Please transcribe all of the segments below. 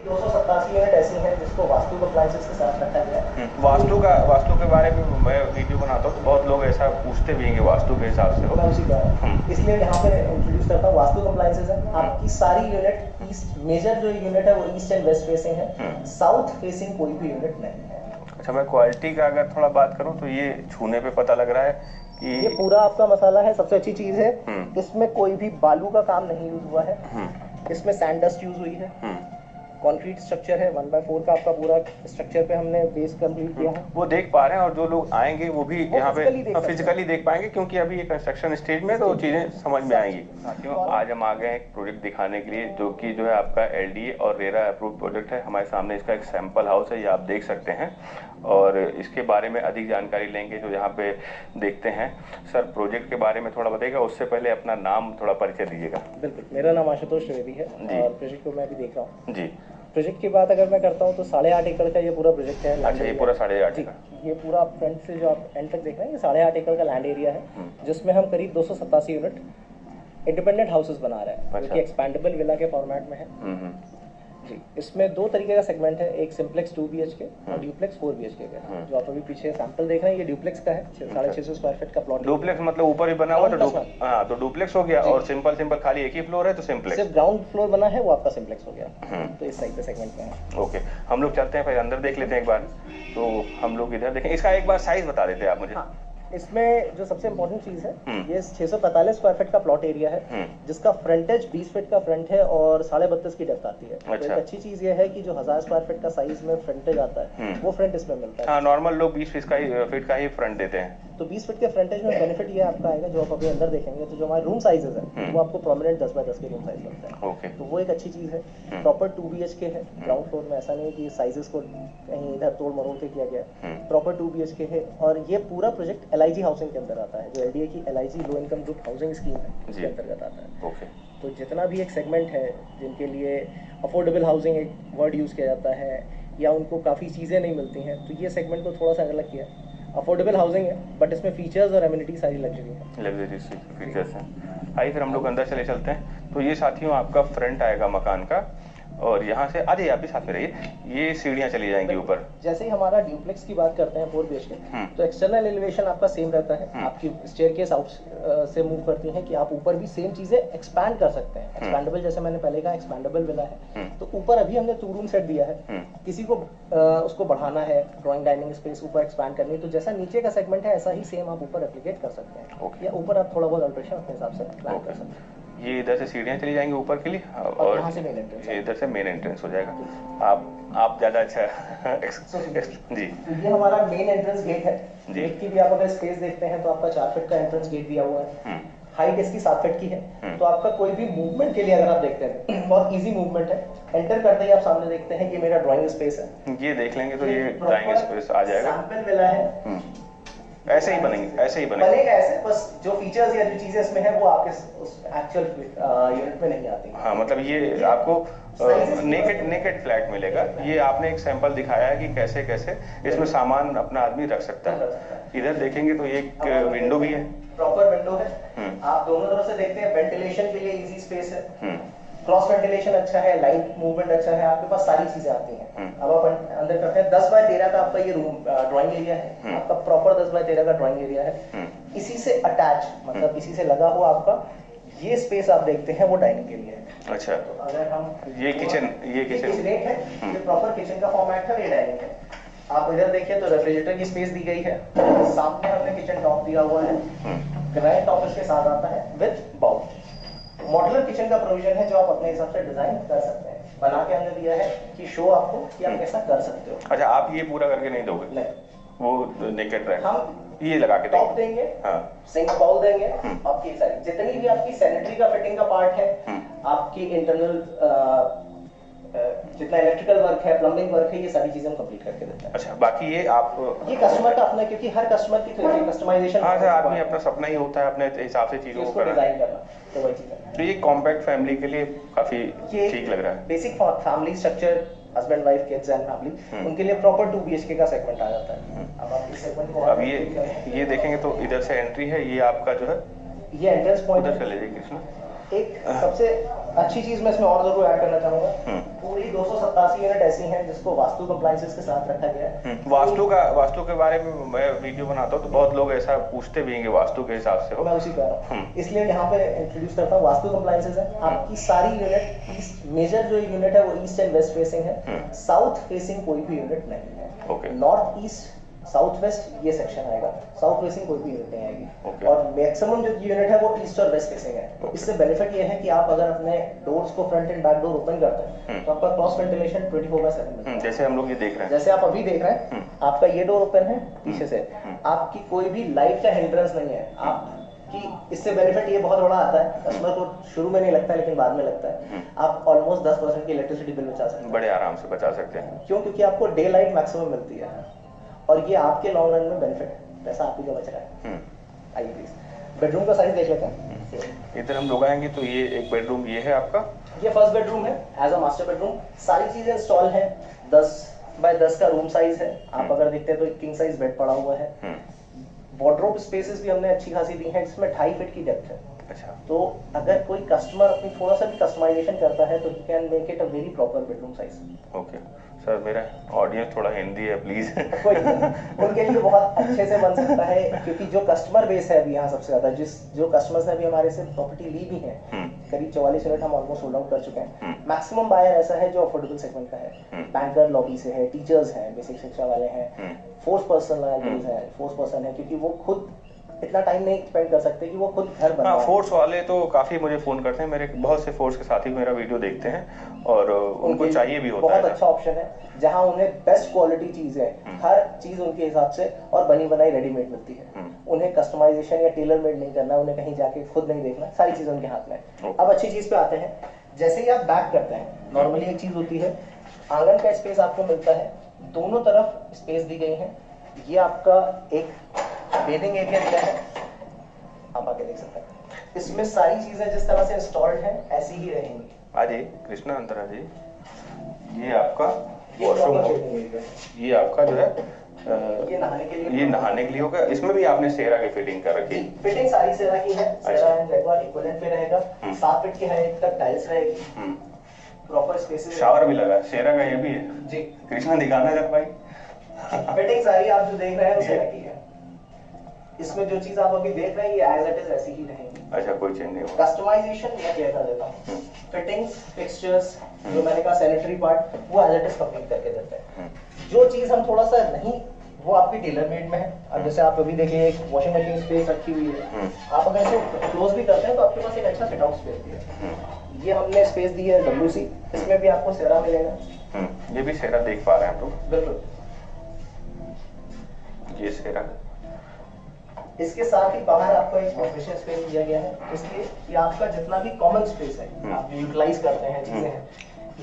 287 unit ऐसी हैं जिसको वास्तु कंप्लायंसेस के साथ रखा गया है। वास्तु के बारे में मैं वीडियो बनाता हूँ तो बहुत लोग ऐसा पूछते भी हैं वास्तु के हिसाब से हो। मैं उसी का इसलिए यहाँ पे इंट्रोड्यूस करता हूँ। वास्तु कंप्लायंसेस है, आपकी सारी यूनिट ईस्ट, मेजर जो यूनिट है वो ईस्ट एंड वेस्ट फेसिंग है, साउथ फेसिंग कोई भी यूनिट नहीं है। अच्छा, मैं क्वालिटी का अगर थोड़ा बात करूँ तो ये छूने पे पता लग रहा है कि ये पूरा आपका मसाला है। सबसे अच्छी चीज है इसमें कोई भी बालू का काम नहीं यूज हुआ है, इसमें सैंड डस्ट यूज हुई है। कंक्रीट स्ट्रक्चर है, 1/4 का आपका पूरा स्ट्रक्चर पे हमने बेस कंप्लीट किया है। वो देख पा रहे हैं और जो लोग आएंगे वो भी यहाँ पे फिजिकली देख पाएंगे, क्योंकि अभी ये कंस्ट्रक्शन स्टेज में तो चीजें समझ में आएंगी। साथियों, आज हम आ गए हैं एक प्रोजेक्ट दिखाने के लिए जो कि जो है आपका LDA और रेरा अप्रूव प्रोजेक्ट है। हमारे सामने इसका एक सैंपल हाउस है, ये आप देख सकते हैं और इसके बारे में अधिक जानकारी लेंगे जो यहाँ पे देखते हैं। सर, प्रोजेक्ट के बारे में थोड़ा बताइएगा, उससे पहले अपना नाम थोड़ा परिचय दीजिएगा। बिल्कुल, मेरा नाम आशुतोष त्रिवेदी है और प्रोजेक्ट को मैं भी देख रहा हूँ जी। प्रोजेक्ट की बात अगर मैं करता हूँ तो 8.5 एकड़ का ये पूरा प्रोजेक्ट है। अच्छा, ये पूरा 8.5 एकड़? ये पूरा फ्रंट से जो आप एंड तक देख रहे हैं ये 8.5 एकड़ का लैंड एरिया है, जिसमें हम करीब 287 यूनिट इंडिपेंडेंट हाउसेस बना रहे हैं। जो कि एक्सपैंडेबल विला के फॉर्मेट में है जी। इसमें दो तरीके का सेगमेंट है, एक सिंप्लेक्स 2 BHK और ड्यूप्लेक्स 4 BHK का। जो आप अभी पीछे सैंपल देख रहे हैं ये ड्यूप्लेक्स का है, 650 स्क्वायर फीट का प्लॉट। डुप्लेक्स मतलब ऊपर ही बना हुआ तो डुप्लेक्स हो गया, और सिंपल खाली एक ही फ्लोर है तो सिंप्लेक्स। सिर्फ ग्राउंड फ्लोर बना है वो आपका सिंप्लेक्स हो गया। तो इस साइड पे सेगमेंट में है। ओके, हम लोग चलते हैं फिर अंदर देख लेते हैं एक बार। तो हम लोग इधर देखें, इसका एक बार साइज बता देते हैं आप मुझे। इसमें जो सबसे इम्पोर्टेंट चीज है ये 645 स्क्वायर फीट का प्लॉट एरिया है, जिसका फ्रंटेज 20 फीट का फ्रंट है और 32.5 की डेप्थ आती है। अच्छा। तो एक अच्छी चीज ये है कि जो 1000 स्क्वायर फीट का साइज में फ्रंटेज आता है वो फ्रंट इसमें मिलता है। हाँ, नॉर्मल लोग 20 फीट का ही फ्रंट देते हैं। तो 20 फीट के फ्रंटेज में बेनिफिट ये आपका आएगा, जो आप अभी अंदर देखेंगे तो जो हमारे रूम साइजेस है वो आपको प्रोमिनेंट 10x10 के रूम साइज मिलता है। ओके। तो वो एक अच्छी चीज है। प्रॉपर 2 BHK है ग्राउंड फ्लोर में, ऐसा नहीं है कि साइजेस को कहीं इधर तोड़ मरोड़ के किया गया। प्रॉपर 2 BHK है और ये पूरा प्रोजेक्ट LIG हाउसिंग के अंदर आता है, जो LDA की LIG low income group housing scheme है उसके अंतर्गत आता है। ओके। तो जितना भी एक सेगमेंट है जिनके लिए अफोर्डेबल हाउसिंग एक वर्ड यूज किया जाता है या उनको काफ़ी चीज़ें नहीं मिलती हैं, तो ये सेगमेंट को थोड़ा सा अलग किया। अफोर्डेबल हाउसिंग है बट इसमें फीचर्स और एमिनिटी सारी लग्जरी है। लग्जरी फीचर्स हैं। आइए फिर हम लोग अंदर चले चलते हैं। तो ये साथियों आपका फ्रंट आएगा मकान का, और यहाँ से आधे आप भी साथ में रहिए, ये सीढ़ियाँ चली जाएंगी ऊपर। जैसे ही हमारा ड्यूप्लेक्स की बात करते हैं 4 BHK, तो एक्सटर्नल एलिवेशन आपका सेम रहता है। आपकी स्टेयरकेस आउट से मूव करती है कि आप ऊपर भी सेम चीजें एक्सपैंड कर सकते हैं। एक्सपैंडेबल, जैसे मैंने पहले कहा, एक्सपैंडेबल विला है। तो ऊपर अभी हमने 2 रूम सेट दिया है। किसी को उसको बढ़ाना है, ड्राइंग डाइनिंग स्पेस ऊपर एक्सपैंड करनी है, तो जैसा नीचे का सेगमेंट है ऐसा ही सेम आप ऊपर एप्लीकेट कर सकते हैं। या ऊपर आप थोड़ा बहुत अल्ट्रेशन अपने हिसाब से प्लान कर सकते हैं। ये इधर से सीढ़ियाँ चली जाएंगी ऊपर के लिए और यहाँ से मेन एंट्रेंस, इधर से मेन एंट्रेंस हो जाएगा। आप ज़्यादा अच्छा जी। ये हमारा मेन एंट्रेंस गेट है। गेट की भी आप अगर स्पेस देखते हैं तो आपका 4 फीट का एंट्रेंस गेट दिया हुआ है। हाइट इसकी 7 फीट की है। तो आपका कोई भी मूवमेंट के लिए अगर आप देखते हैं बहुत इजी मूवमेंट है। एंटर करते ही आप सामने देखते हैं ये मेरा ड्राइंग स्पेस है। ये देख लेंगे तो ये ड्राइंग स्पेस आ जाएगा। सैंपल विला है, ऐसे ही बनेगा ऐसे, बस जो फीचर्स या जो चीजें इसमें है वो आपके उस एक्चुअल यूनिट में नहीं आती। हाँ, मतलब ये आपको नेकेड फ्लैट मिलेगा। ये आपने एक सैंपल दिखाया है कि कैसे कैसे इसमें सामान अपना आदमी रख सकता है। इधर देखेंगे तो एक विंडो भी है, प्रॉपर विंडो है। आप दोनों तरफ से देखते हैं, वेंटिलेशन के लिए इजी स्पेस है। क्रॉस वेंटिलेशन अच्छा है, लाइट मूवमेंट अच्छा है, आपके पास सारी चीजें आती हैं। अब आप अंदर करते हैं 10x13 का आपका ये रूम ड्राइंग एरिया है। आपका प्रॉपर 10x13 का ड्राइंग एरिया है। इसी से अटैच, मतलब इसी से लगा हुआ आपका ये स्पेस आप देखते हैं वो डाइनिंग के लिए है। अच्छा। तो अगर हम ये किचन है, ये प्रॉपर किचन का फॉर्मेट है, ये डाइनिंग है। आप इधर देखिए तो रेफ्रिजरेटर की स्पेस दी गई है। सामने हमने किचन टॉप दिया हुआ है, ग्रेनाइट टॉप इसके साथ आता है विद बाउल। मॉड्यूलर किचन का प्रोविजन है जो आप अपने हिसाब से डिजाइन कर सकते हैं। बना के हमने दिया है कि शो आपको कि आप कैसा कर सकते हो। अच्छा, आप ये पूरा करके नहीं दोगे? नहीं, वो नेकेड रैक हम ये लगा के टॉप देंगे, सिंक बाउल देंगे। आपकी सारी जितनी भी आपकी सैनिटरी का फिटिंग का पार्ट है, आपकी इंटरनल जितना इलेक्ट्रिकल वर्क है, प्लम्बिंग वर्क है, ये सारी चीजें हम कंप्लीट करके देते हैं। अच्छा, बाकी ये कस्टमर का अपना, क्योंकि हर कस्टमर की कस्टमाइजेशन। हाँ सर, आदमी अपना सपना ही होता है अपने हिसाब से चीजों को डिजाइन करना, तो वही चीज है। तो ये कॉम्पैक्ट फैमिली के लिए काफी ठीक लग रहा है। Basic family structure, husband wife kids and family, उनके लिए प्रॉपर 2 BHK का सेगमेंट आ जाता है। अब आप इस सेगमेंट को अब ये देखेंगे तो इधर से एंट्री है, ये आपका जो है ये एंट्रेंस पॉइंट उधर चले जाइए कृष्ण। एक सबसे अच्छी चीज मैं इसमें और जरूर ऐड करना चाहूंगा, पूरी 287 यूनिट ऐसी हैं जिसको वास्तु कंप्लायंसेस के साथ रखा गया है। वास्तु के बारे में मैं वीडियो बनाता हूँ तो बहुत लोग ऐसा पूछते भी हैं वास्तु के हिसाब से हो, मैं उसी कह रहा हूँ, इसलिए यहाँ पे इंट्रोड्यूस करता हूँ। वास्तु कंप्लायंसेस है, आपकी सारी यूनिट ईस्ट, मेजर जो यूनिट है वो ईस्ट एंड वेस्ट फेसिंग है, साउथ फेसिंग कोई भी यूनिट नहीं है। नॉर्थ ईस्ट साउथ वेस्ट ये सेक्शन आएगा, साउथ फेसिंग कोई भी यूनिट नहीं आएगी। और मैक्सिमम जो यूनिट है वो ईस्ट और वेस्ट फेसिंग है। तो इससे बेनिफिट ये है कि आप अगर अपने डोर्स को front end back door open करते हैं तो आपका क्रॉस वेंटिलेशन 24/7 मिलता है। जैसे हम लोग ये देख रहे हैं, जैसे आप अभी देख रहे हैं, आपका ये डोर ओपन है पीछे से, आपकी कोई भी लाइट का हिंड्रेंस नहीं है। आपकी इससे बेनिफिट ये बहुत बड़ा आता है, कस्टमर को शुरू में नहीं लगता है लेकिन बाद में लगता है, आप ऑलमोस्ट 10% की इलेक्ट्रिसिटी बिल बचा सकते हैं। बड़े आराम से बचा सकते हैं। क्यों? क्योंकि आपको डे लाइट मैक्सिमम मिलती है और ये आपके लॉन्ग रन में बेनिफिट है, पैसा आप ही का बच रहा है। आइए प्लीज बेडरूम का साइज देख लेते हैं। इधर हम लोग आएंगे तो ये एक बेडरूम ये है आपका, ये फर्स्ट बेडरूम है एज अ मास्टर बेडरूम। सारी चीजें इंस्टॉल है, 10x10 का रूम साइज है। आप अगर देखते हैं तो एक किंग साइज बेड पड़ा हुआ है। वार्डरोब स्पेसेस भी हमने अच्छी खासी दी हैं, जिसमें 2.5 फीट की डेप्थ है। अच्छा, तो अगर कोई कस्टमर अपनी थोड़ा सा भी कस्टमाइजेशन करता है तो he can make it a very proper bedroom size. Okay sir, मेरा ऑडियंस थोड़ा हिंदी है प्लीज। उनके लिए बहुत अच्छे से बन सकता है, क्योंकि जो कस्टमर बेस है अभी यहाँ सबसे ज्यादा, जो कस्टमर्स ने अभी हमारे से प्रॉपर्टी ली भी है, करीब 44 यूनिट हम ऑलमोस्ट सोल्ड आउट कर चुके हैं। मैक्सिमम बायर ऐसा है जो अफोर्डेबल सेगमेंट का है, बैंकर लॉबी से है, टीचर्स हैं, बेसिक शिक्षा वाले हैं, फोर्स पर्सन है, क्योंकि वो खुद इतना टाइम नहीं स्पेंड कर सकते कि वो खुद घर बनाए। फोर्स वाले तो काफी मुझे फोन करते हैं, मेरे बहुत से फोर्स के साथी मेरा वीडियो देखते हैं और उनको चाहिए भी होता है। बहुत अच्छा ऑप्शन है, जहां उन्हें बेस्ट क्वालिटी चीजें, हर चीज उनके हिसाब से और बनी बनाई रेडीमेड मिलती है। उन्हें कस्टमाइजेशन या टेलर मेड नहीं करना, उन्हें कहीं जाके खुद नहीं देखना, सारी चीज उनके हाथ में। अब अच्छी चीज पे आते हैं, जैसे ही आप बैक करते हैं, नॉर्मली एक चीज होती है, आंगन का स्पेस आपको मिलता है, दोनों तरफ स्पेस दी गई है। ये आपका एक बेडिंग एरिया दिया है, आप आके देख सकते हैं। इसमें सारी चीजें जिस तरह से इंस्टॉल्ड हैं ऐसी ही रहेंगी। आजी कृष्णा अंदर आजी, ये आपका वॉशरूम हो, ये आपका जो है ये नहाने के लिए होगा। इसमें भी आपने सेरा की फिटिंग कर रखी है? फिटिंग सारी सेरा की है, सेरा एंड जैगुआर इक्विवेलेंट पे रहेगा। 7 फीट की हाइट तक टाइल्स रहेगी, प्रॉपर स्पेसेस, शावर भी लगा, सेरा का ये भी है जी। कृष्णा दिखाना जरा भाई। फिटिंग सारी आप जो देख रहे हैं सेरा की है। इसमें जो चीज आप अभी देख रहे हैं ये एज इट इज ऐसी ही रहेंगी। अच्छा, कोई चेंज नहीं होगा। कस्टमाइजेशन मैं क्लियर कर देता हूँ, फिटिंग्स, फिक्सचर्स, जो मैंने कहा सैनिटरी पार्ट, वो एज इट इज कंप्लीट करके देते हैं। जो चीज हम थोड़ा सा नहीं, वो आपकी टेलर मेड में है। अब जैसे आप अभी देखिए एक वॉशिंग मशीन स्पेस रखी हुई है, आप अगर इसे क्लोज भी करते हैं तो आपके पास एक अच्छा फिट आउट स्पेस भी है। ये हमने स्पेस दी है WC, इसमें भी आपको सेरा मिलेगा। ये भी सेरा देख पा रहे हैं आप लोग, बिल्कुल ये सेरा। इसके साथ ही बाहर आपको एक ऑफिशियल स्पेस दिया गया है, इसलिए कि आपका जितना भी कॉमन स्पेस है आप यूटिलाइज करते हैं, चीजें हैं।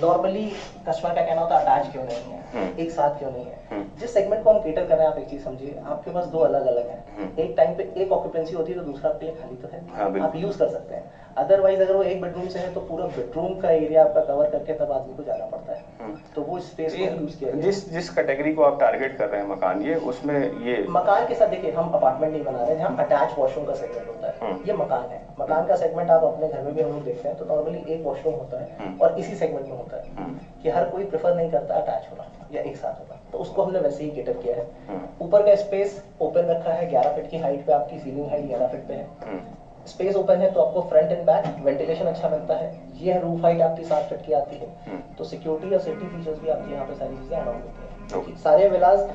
नॉर्मली कस्टमर का कहना होता है अटैच क्यों नहीं है, एक साथ क्यों नहीं है। जिस सेगमेंट को हम केटर कर रहे हैं, आप एक चीज समझिए, आपके पास दो अलग अलग हैं। एक टाइम पे एक ऑक्यूपेंसी होती है तो दूसरा आपके लिए खाली तो है, आप यूज कर सकते हैं। अदरवाइज अगर वो एक बेडरूम से है तो पूरा बेडरूम का एरिया आपका कवर करके तब आदमी को जाना पड़ता है, तो वो स्पेस को यूज किया। जिस कैटेगरी को आप टारगेट कर रहे हैं मकान, ये उसमें ये मकान के साथ देखिए, हम अपार्टमेंट नहीं बना रहे हैं जहाँ अटैच वॉशरूम का सेगमेंट होता है। ये मकान है, मकान का सेगमेंट आप अपने घर में भी हम लोग देखते हैं तो नॉर्मली एक वॉशरूम होता है और इसी सेगमेंट में होता है कि हर कोई प्रेफर नहीं करता अटैच होना या एक साथ होना, तो उसको हमने वैसे ही केटर किया है। ऊपर का स्पेस ओपन रखा है, 11 फीट की हाइट पे, आपकी सीलिंग हाइट 11 फीट पे है। स्पेस ओपन है तो आपको फ्रंट एंड बैक वेंटिलेशन अच्छा मिलता है। ये रूफ हाइट आपकी 7 फीट की आती है, तो सिक्योरिटी और सेफ्टी फीचर्स भी आपके यहाँ पे सारी चीजें ऐड ऑन होती हैं। सारे विलास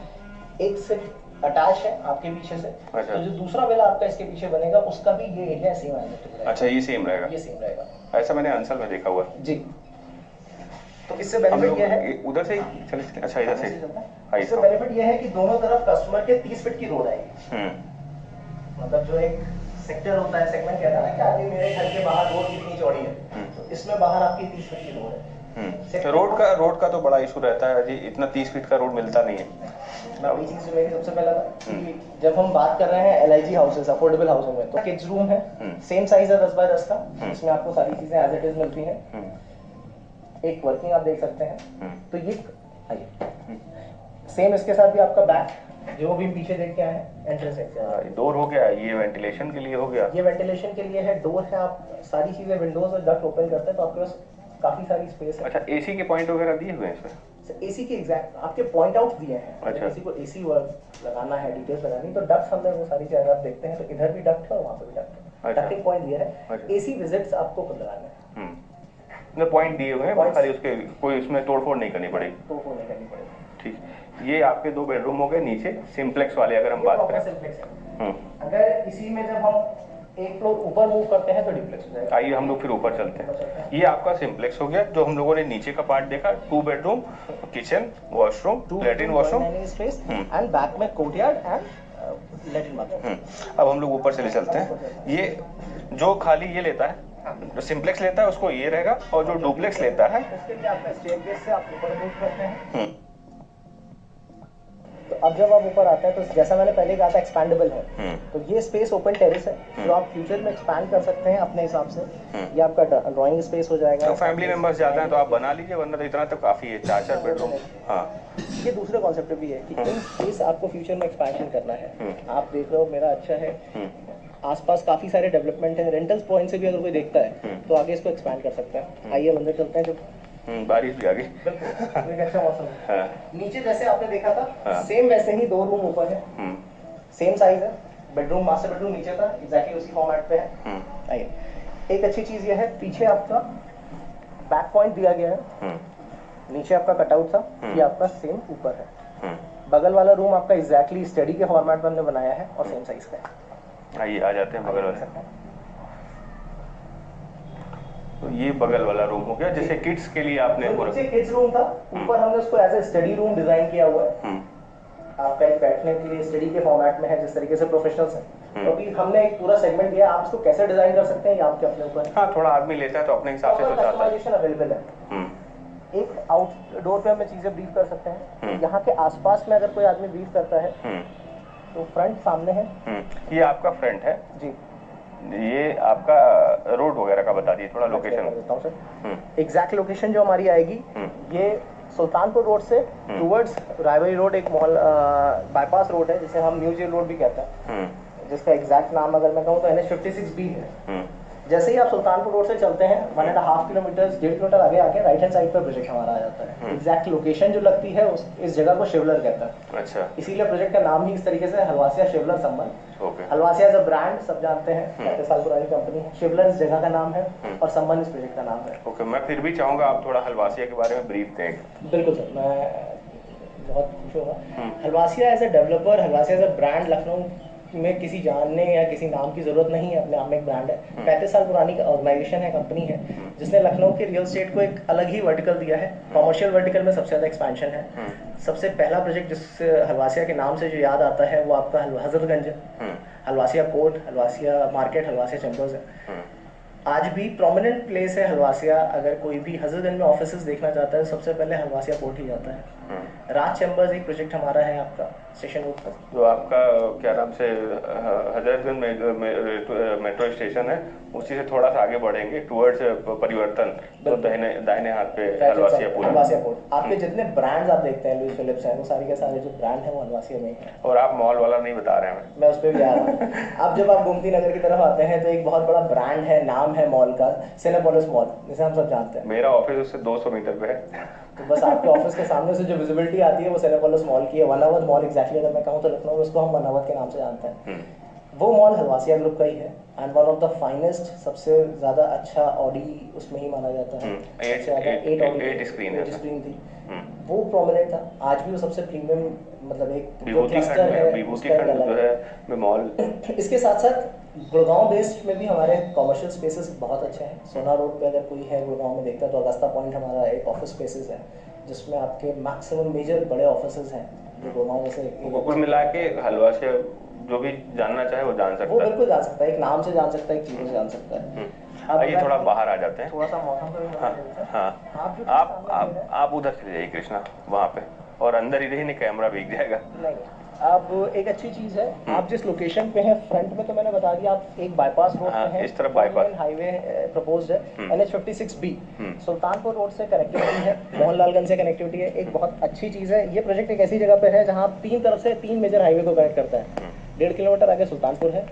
एक से अटैच है आपके पीछे से। अच्छा। तो जो दूसरा विला आपका इसके पीछे बनेगा उसका भी ये एरिया सेम रहेगा। अच्छा, ये सेम रहेगा? ये सेम रहेगा, ऐसा मैंने अंसल में देखा हुआ जी। तो इससे बेनिफिट ये है, उधर से चलिए, अच्छा इधर से, इससे बेनिफिट ये है कि दोनों तरफ कस्टमर के 30 फीट की रोड आएगी। मतलब जो एक सेक्टर होता है, सेगमेंट कहता है ना कि आगे मेरे घर के बाहर रोड कितनी चौड़ी है, तो इसमें बाहर आपकी 30 फीट की रोड है। रोड का तो बड़ा इशू रहता है जी, इतना 30 फीट का रोड मिलता नहीं है। मैं वही चीज जो मेरी सबसे पहला था कि जब हम बात कर रहे हैं LIG हाउसेस, अफोर्डेबल हाउसेस में, तो किड्स रूम है, सेम साइज है 10x10 का, इसमें आपको सारी चीजें एज इट इज मिलती हैं। एक वर्किंग आप देख सकते हैं, तो ये आइए, सेम इसके साथ भी आपका बैक जो भी पीछे देख के आए हैं एंट्रेंस है। डोर हो गया, ये वेंटिलेशन के लिए हो गया, ये वेंटिलेशन के लिए है, डोर है, आप सारी चीजें विंडोज और डक्ट ओपन करते हैं तो आपके पास काफी सारी स्पेस है। अच्छा, एसी के पॉइंट वगैरह दिए हुए हैं इसमें? एसी के एग्जैक्ट आपके पॉइंट आउट दिए हैं। अच्छा। किसी को एसी लगाना है, डिटेल्स लगानी, तो डक्ट हमने वो सारी चीजें आप देखते हैं तो इधर भी डक्ट है और वहाँ पे भी डक्ट है। अच्छा। डक्टिंग पॉइंट दिया है। अच्छा। एसी विजिट्स आपको खुद लगाने हैं। पॉइंट दिए हुए हैं, खाली उसके कोई उसमें तोड़फोड़ नहीं करनी पड़ेगी। तोड़फोड़ नहीं करनी पड़ेगी। ठीक, ये आपके 2 बेडरूम हो गए नीचे सिंप्लेक्स वाले, अगर हम बात करें। सिंप्लेक्स है। अगर इसी में जब हम एक फ्लोर ऊपर मूव करते हैं तो डिप्लेक्स हो जाएगा। आइए हम लोग फिर ऊपर चलते हैं। ये आपका सिंप्लेक्स हो गया, जो हम लोगों ने नीचे का पार्ट देखा। 2 bedroom, kitchen, washroom, latrine washroom and back में कोर्टयार्ड एंड लैट्रिन बाथरूम। अब हम लोग ऊपर चले चलते हैं। ये जो खाली ये लेता है, जो सिंप्लेक्स लेता है उसको ये रहेगा, और जो डुप्लेक्स लेता है उसके लिए आपका स्टेयरकेस से आप ऊपर मूव करते हैं। तो अब जब आप ऊपर आते हैं तो जैसा मैंने पहले कहा था एक्सपैंडेबल है, तो ये स्पेस ओपन टेरेस है जो आप फ्यूचर में एक्सपैंड कर सकते हैं अपने हिसाब से। ये आपका ड्राइंग स्पेस हो जाएगा। तो फैमिली मेंबर्स ज्यादा हैं तो आप बना लीजिए, वरना तो इतना तो काफी है, 4 बेडरूम। हाँ, ये दूसरे कॉन्सेप्ट भी है कि इन स्पेस आपको फ्यूचर में एक्सपेंशन करना है। आप देख रहे हो मेरा अच्छा है, आसपास काफी सारे डेवलपमेंट है, रेंटल्स पॉइंट से भी अगर कोई देखता है तो आगे इसको एक्सपैंड कर सकता है। आइए अंदर चलते हैं। जो बारिश भी आ गई। बिल्कुल एक अच्छा मौसम है। हाँ। नीचे जैसे आपने देखा था, हाँ। सेम वैसे ही 2 रूम ऊपर है, सेम साइज है। बेडरूम, मास्टर बेडरूम नीचे था, एग्जैक्टली उसी फॉर्मेट पे है। आइए, एक अच्छी चीज ये है, पीछे आपका बैक पॉइंट दिया गया है, नीचे आपका कटआउट था, ये आपका सेम ऊपर है। बगल वाला रूम आपका एग्जैक्टली स्टडी के फॉर्मेट में हमने बनाया है और सेम साइज का है। आइए आ जाते हैं बगल वाले। तो ये बगल वाला रूम हो गया, जैसे किड्स के लिए आपने नीचे किड्स रूम था, ऊपर हमने उसको as a study room design किया हुआ है। आपका एक बैठने के लिए स्टडी के फॉर्मेट में है, जिस तरीके से प्रोफेशनल्स हैं। तो अभी हमने एक पूरा सेगमेंट दिया, आप इसको कैसे डिजाइन कर सकते हैं ये आपके अपने ऊपर है। हाँ, थोड़ा आदमी लेता है तो अपने हिसाब से तो चाहता है। अवेलेबल है। एक आउटडोर पे हमें चीजें ब्रीफ कर सकते हैं। यहाँ के आसपास में अगर कोई आदमी ब्रीफ करता है तो फ्रंट सामने है। ये आपका फ्रंट है जी। ये आपका रोड वगैरह का बता दीजिए थोड़ा लोकेशन। एग्जैक्ट लोकेशन जो हमारी आएगी, ये सुल्तानपुर रोड से टूवर्ड्स रायबरी रोड, एक मॉल बाईपास रोड है जिसे हम न्यू जेल रोड भी कहते हैं, जिसका एग्जैक्ट नाम अगर मैं कहूँ तो NH56B है। जैसे ही आप सुल्तानपुर रोड से चलते हैं 1.5 किलोमीटर, 1.5 किलोमीटर आगे आके राइट हैंड साइड पर प्रोजेक्ट हमारा आ जाता है। एग्जैक्ट लोकेशन जो लगती है इस जगह को शिवलर कहता है। अच्छा। इसीलिए प्रोजेक्ट का नाम ही इस तरीके से हलवासिया शिवलर संबंध। हलवासिया एज अ ब्रांड सब जानते हैं, 35 साल पुरानी कंपनी है। शिवलर इस जगह का नाम है और संबंध इस प्रोजेक्ट का नाम है। ओके, मैं फिर भी चाहूंगा आप थोड़ा हलवासिया के बारे में ब्रीफ दें। बिल्कुल सर, मैं बहुत खुश होगा। Halwasiya as a developer, Halwasiya as a brand Lucknow में किसी जानने या किसी नाम की जरूरत नहीं है, अपने आप में एक ब्रांड है। 35 साल पुरानी ऑर्गेनाइजेशन है, कंपनी है, जिसने लखनऊ के रियल एस्टेट को एक अलग ही वर्टिकल दिया है। कॉमर्शियल वर्टिकल में सबसे ज्यादा एक्सपेंशन है। सबसे पहला प्रोजेक्ट जिस हलवासिया के नाम से जो याद आता है वो आपका हजरतगंज है। Halwasiya court, Halwasiya market, Halwasiya chambers है। आज भी प्रोमिनेंट प्लेस है हलवासिया। अगर कोई भी हजरतगंज में ऑफिसेज देखना चाहता है सबसे पहले हलवासिया कोर्ट ही जाता है। राज चैम्बर्स एक प्रोजेक्ट हमारा है आपका स्टेशन रोड पर, जो आपका क्या नाम से हजरतगंज मेट्रो स्टेशन है, उसी से थोड़ा सा आगे बढ़ेंगे टुवर्ड्स परिवर्तन, तो दाहिने हाथ पे हलवासिया कोर्ट। आपके जितने ब्रांड्स आप देखते हैं, लुइस फिलिप्स हैं, वो सारे के सारे जो ब्रांड है वो हलवासिया में है। और आप मॉल वाला नहीं बता रहे हैं, मैं उस पर भी आ रहा हूँ। अब जब आप गोमती नगर की तरफ आते हैं तो एक बहुत बड़ा ब्रांड है, नाम है मॉल का, सिनेपोलिस मॉल, जिसे हम सब जानते हैं। मेरा ऑफिस उससे 200 मीटर पे है। तो बस आपके ऑफिस के सामने से जो विजिबिलिटी आती है वो सिनेपोलिस मॉल की है। वनावत मॉल एग्जैक्टली अगर मैं कहूँ तो लखनऊ में उसको हम वनावत के नाम से जानते हैं। वो मॉल हलवासिया ग्रुप का ही है and one of the finest, सबसे ज्यादा अच्छा ऑडी उसमें ही माना जाता है। 8 स्क्रीन थी, वो प्रोमिनेंट था। आज भी वो सबसे प्रीमियम, मतलब एक विभूति खंड जो है में मॉल। इसके साथ साथ गुड़गांव बेस्ड में भी हमारे कमर्शियल स्पेसेस बहुत अच्छे हैं। सोना रोड पे अगर कोई है गुड़गांव में देखता है तो अगस्ता पॉइंट हमारा एक ऑफिस स्पेसेस है, जिसमें आपके मैक्सिमम मेजर बड़े ऑफिसेस हैं जो गुड़गांव जैसे। कुल मिला के हलवासिया जो भी जानना चाहे वो जान सकता है। वो बिल्कुल जान सकता है, एक नाम से जान सकता है, एक चीज़ों से जान सकता है। आइए थोड़ा बाहर आ जाते हैं, थोड़ा सा मौसम का हाँ, आप उधर चले जाइए कृष्णा, वहाँ पे, और अंदर ही रही नहीं कैमरा भीग जाएगा। नहीं, अब एक अच्छी चीज है, आप जिस लोकेशन पे हैं फ्रंट में तो मैंने बता दिया, आप एक बाईपास रोड पे हैं, इस तरफ बाईपास हाईवे प्रपोज्ड है, NH56B सुल्तानपुर रोड से कनेक्टिविटी है, मोहनलालगंज से कनेक्टिविटी है, एक बहुत अच्छी चीज है। ये प्रोजेक्ट एक ऐसी जगह पे है जहाँ तीन तरफ से तीन मेजर हाईवे को कनेक्ट करता है। 1.5 किलोमीटर आगे सुल्तानपुर है,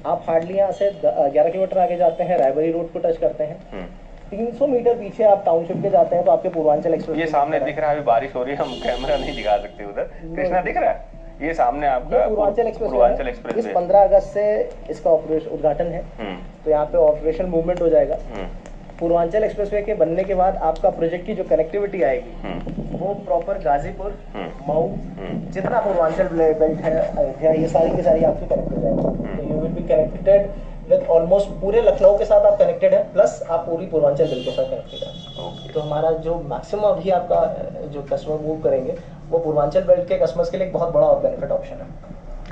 आप हार्डली यहाँ से 11 किलोमीटर आगे जाते हैं, रायबरी रोड को टच करते हैं, 300 मीटर पीछे आप टाउनशिप के जाते हैं तो आपके पूर्वांचल एक्सप्रेस ये सामने दिख रहा है, अभी बारिश हो रही है, हम कैमरा नहीं दिखा सकते उधर, कृष्णा दिख रहा है, ये सामने आपका पूर्वांचल एक्सप्रेस। इस 15 अगस्त से इसका ऑपरेशन उद्घाटन है, तो यहाँ पे ऑपरेशन मूवमेंट हो जाएगा। पूर्वांचल एक्सप्रेसवे के बनने के बाद आपका प्रोजेक्ट की जो कनेक्टिविटी आएगी वो प्रॉपर गाजीपुर, मऊ, जितना पूर्वांचल बेल्ट है, अयोध्या, ये सारी की सारी आपकी कनेक्ट हो जाएगी। तो you will be connected with almost पूरे लखनऊ के साथ आप कनेक्टेड है, प्लस आप पूरी पूर्वांचल बेल्ट के साथ कनेक्टेड है। तो हमारा जो मैक्सिमम अभी आपका जो कस्टमर मूव करेंगे वो पूर्वांचल बेल्ट के कस्टमर्स के लिए एक बहुत बड़ा बेनिफिट ऑप्शन है।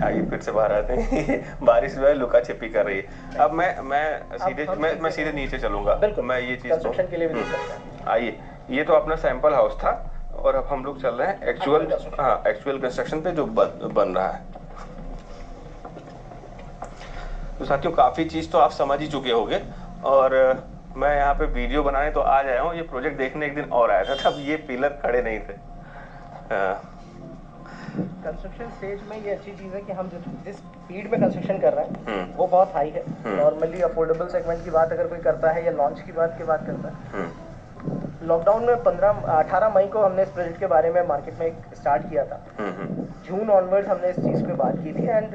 आइए फिर से बाहर आते हैं। बारिश जो है लुका छिपी कर रही है। अब मैं सीधे नीचे चलूंगा, मैं ये चीज कंस्ट्रक्शन के लिए भी देख सकते हैं। आइए, ये तो अपना सैंपल हाउस था और अब हम लोग चल रहे हैं एक्चुअल कंस्ट्रक्शन पे जो बन रहा है। तो साथियों, काफी चीज तो आप समझ ही चुके होंगे और मैं यहाँ पे वीडियो बनाने तो आ जाया हूँ, ये प्रोजेक्ट देखने एक दिन और आया था, तब ये पिलर खड़े नहीं थे। कंस्ट्रक्शन स्टेज में ये अच्छी चीज़ है कि हम जिस स्पीड में कंस्ट्रक्शन कर रहे हैं वो बहुत हाई है। नॉर्मली अफोर्डेबल सेगमेंट की बात अगर कोई करता है या लॉन्च की बात करता है, लॉकडाउन में 18 मई को हमने इस प्रोजेक्ट के बारे में मार्केट में स्टार्ट किया था। जून ऑनवर्ड्स हमने इस चीज़ पे बात की थी एंड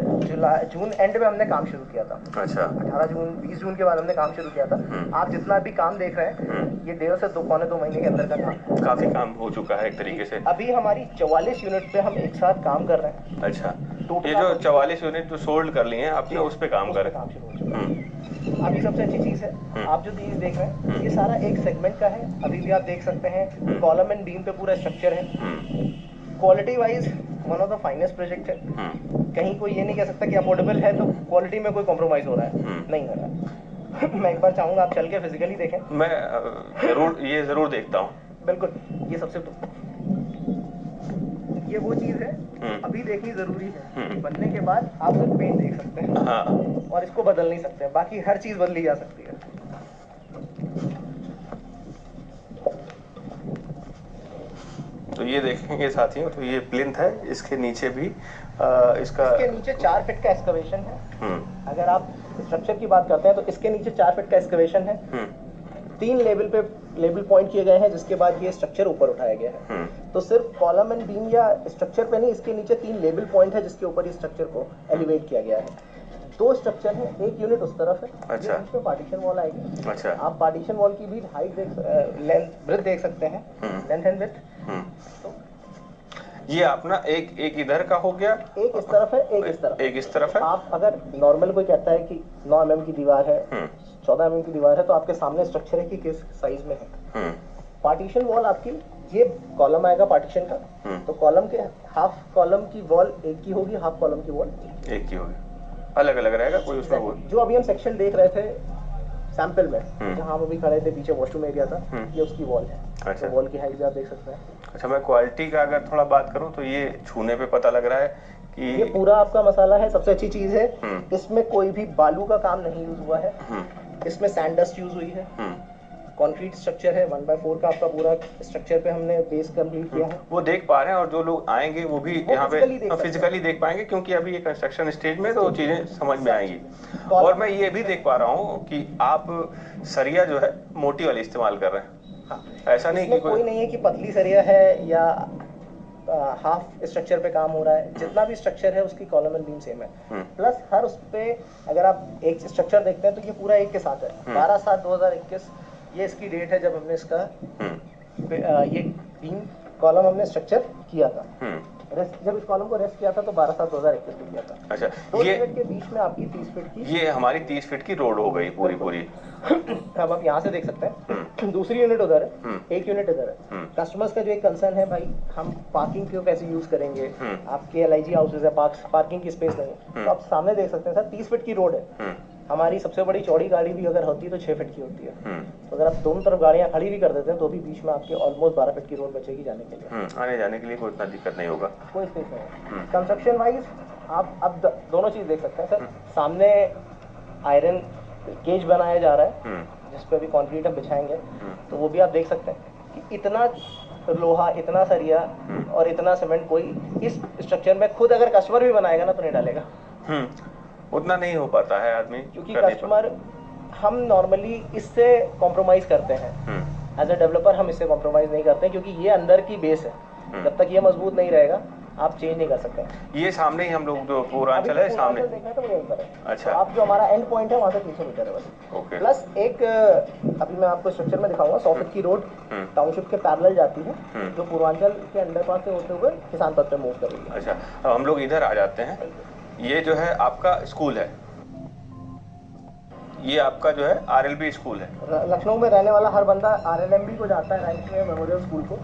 जून एंड में हमने काम शुरू किया था। अच्छा। 20 जून के बाद हमने काम शुरू किया था। आप जितना भी काम देख रहे हैं ये 1.5 से 2 महीने के अंदर का काम, काफी काम हो चुका है एक तरीके से। अभी हमारी 44 यूनिट पे हम एक साथ काम कर रहे हैं। अच्छा, ये जो 44 यूनिट जो सोल्ड कर लिए हैं आपने, उस पे काम कर काम शुरू हो चुका है। अभी सबसे अच्छी चीज़ है, आप जो चीज़ देख रहे हैं ये सारा एक सेगमेंट का है। अभी भी आप देख सकते हैं कॉलम एंड बीम पे पूरा स्ट्रक्चर है। Quality wise one of the finest project है। कहीं कोई ये नहीं कह सकता कि अफोर्डेबल है तो क्वालिटी में कोई कॉम्प्रोमाइज हो रहा है, नहीं हो रहा है। मैं एक बार चाहूंगा आप चल के फिजिकली देखें। मैं जरूर देखता हूँ। बिल्कुल, ये सबसे ये वो चीज है अभी देखनी जरूरी है। बनने के बाद आप सिर्फ पेंट देख सकते हैं और इसको बदल नहीं सकते, बाकी हर चीज बदली जा सकती है। तो ये देखेंगे साथियों, तो ये प्लिंथ है, इसके नीचे भी इसके नीचे 4 फीट का एक्सकवेशन है। अगर आप स्ट्रक्चर की बात करते हैं तो इसके नीचे 4 फीट का एक्सकवेशन है। 3 लेवल पॉइंट किए गए हैं जिसके बाद ये स्ट्रक्चर ऊपर उठाया गया है। तो सिर्फ कॉलम एंड बीम या स्ट्रक्चर पे नहीं, इसके नीचे 3 लेवल पॉइंट है जिसके ऊपर इस स्ट्रक्चर को एलिवेट किया गया है। 2 स्ट्रक्चर है, एक यूनिट उस तरफ है। अच्छा। इसमें पार्टीशन वॉल आएगी। अच्छा। आप पार्टीशन वॉल की भी हाइट ब्रेड्थ देख सकते हैं, लेंथ एंड विड्थ। तो ये अपना एक इधर का हो गया, एक इस तरफ है, एक इस तरफ है। आप अगर नॉर्मल कोई कहता है कि 9 mm की दीवार है, 14 mm की दीवार है, तो आपके सामने स्ट्रक्चर है कि किस साइज में है। पार्टीशन वॉल आपकी, ये कॉलम आएगा पार्टीशन का, तो कॉलम के हाफ कॉलम की वॉल एक की होगी, हाफ कॉलम की वॉल एक की होगी, अलग अलग रहेगा कोई उसमें वो। जो अभी हम सेक्शन देख रहे थे सैंपल में, जहाँ हम अभी खड़े थे, पीछे वॉशरूम एरिया था, ये उसकी वॉल है। अच्छा। तो वॉल की हाइट भी आप देख सकते हैं। अच्छा, मैं क्वालिटी का अगर थोड़ा बात करूं तो ये छूने पे पता लग रहा है कि ये पूरा आपका मसाला है। सबसे अच्छी चीज है इसमें कोई भी बालू का काम नहीं यूज हुआ है, इसमें सैंड डस्ट यूज हुई है। कंक्रीट स्ट्रक्चर है, 1/4 का आपका पूरा स्ट्रक्चर पे हमने बेस कंप्लीट किया है। वो देख पा रहे हैं और जो लोग आएंगे वो भी यहाँ पे फिजिकली देख पाएंगे, क्योंकि अभी ये कंस्ट्रक्शन स्टेज में तो चीजें समझ में आएंगी। और मैं ये भी देख पा रहा हूँ कि आप सरिया जो है मोटी वाली इस्तेमाल कर रहे हैं। हाँ, ऐसा नहीं कोई नहीं है कि पतली सरिया है या हाफ स्ट्रक्चर पे काम हो रहा है। जितना भी स्ट्रक्चर है उसकी कॉलम एंड बीम सेम है। प्लस हर उस पे अगर आप एक स्ट्रक्चर देखते हैं तो ये पूरा एक के साथ है। 12/7/2021 ये इसकी डेट है जब हमने इसका ये 3 कॉलम हमने स्ट्रक्चर किया था। जब इस कॉलम को रेस्ट किया था तो 12/7/2021 को किया था। अच्छा, ये के बीच में आपकी 30 फीट की, ये हमारी 30 फीट की रोड हो गई पूरी। अब आप यहाँ से देख सकते हैं, दूसरी यूनिट उधर है, एक यूनिट इधर है। कस्टमर्स का जो एक कंसर्न है, भाई हम पार्किंग को कैसे यूज करेंगे, आपके LIG हाउसेज है, पार्किंग की स्पेस नहीं है, तो आप सामने देख सकते हैं सर 30 फीट की रोड है, हमारी सबसे बड़ी चौड़ी गाड़ी भी अगर होती है तो 6 फीट की होती है। तो अगर आप दोनों तरफ गाड़ियां खड़ी भी कर देते हैं तो भी बीच में आपके ऑलमोस्ट 12 फीट की रोड बचेगी जाने के लिए। आने जाने के लिए कोई इतना दिक्कत नहीं होगा, कोई स्पेस नहीं। कंस्ट्रक्शन वाइज आप अब दोनों चीज देख सकते हैं सर। सामने आयरन केज बनाया जा रहा है जिस पे अभी कंक्रीट हम बिछाएंगे, तो वो भी आप देख सकते हैं कि इतना लोहा, इतना सरिया और इतना सीमेंट कोई इस स्ट्रक्चर में खुद अगर कस्टमर भी बनाएगा ना तो नहीं डालेगा। उतना नहीं हो पाता है आदमी, क्योंकि कस्टमर, हम नॉर्मली इससे कॉम्प्रोमाइज करते हैं। एज अ डेवलपर हम इससे कॉम्प्रोमाइज नहीं करते क्योंकि ये अंदर की बेस है। जब तक ये मजबूत नहीं रहेगा आप चेंज नहीं कर सकते। ये सामने ही हम लोग जो पूर्वांचल है सामने देखना तो वहीं पर है। अच्छा, आप जो हमारा एंड पॉइंट है वहाँ से 300 मीटर है बस। ओके। प्लस एक अभी मैं आपको स्ट्रक्चर में दिखाऊंगा, 100 फीट की रोड टाउनशिप के पैरेलल जाती है जो पूर्वांचल के अंडरपास से होते हुए किसान पथ पे मूव करेगी। अच्छा, अब हम लोग इधर आ जाते हैं। ये जो है आपका स्कूल है, ये आपका जो है RLB स्कूल है। लखनऊ में रहने वाला हर बंदा RLMB को जाता है, रानी लक्ष्मी मेमोरियल स्कूल को।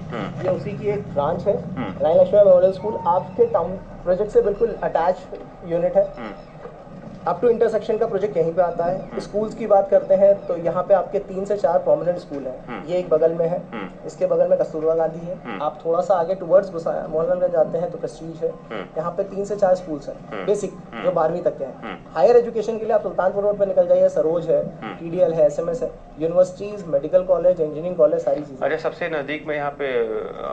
ये उसी की एक ब्रांच है। रानी लक्ष्मी मेमोरियल स्कूल आपके टाउन प्रोजेक्ट से बिल्कुल अटैच यूनिट है। अप टू इंटरसेक्शन का प्रोजेक्ट यहीं पे आता है। स्कूल्स की बात करते हैं तो यहाँ पे आपके 3 से 4 प्रोमिनेंट स्कूल हैं। ये एक बगल में है, इसके बगल में कस्तूरबा गांधी है। आप थोड़ा सा आगे टुवर्ड्स मोहनलालगंज जाते हैं तो प्रेस्टीज है। यहाँ पे 3 से 4 स्कूल्स हैं बेसिक, जो 12वीं तक के हैं। हायर एजुकेशन के लिए आप सुल्तानपुर रोड पे निकल जाइए, सरोज है, TDL है, SMS है, universities, medical college, engineering college, सारी चीजें। अच्छा, सबसे नजदीक में यहाँ पे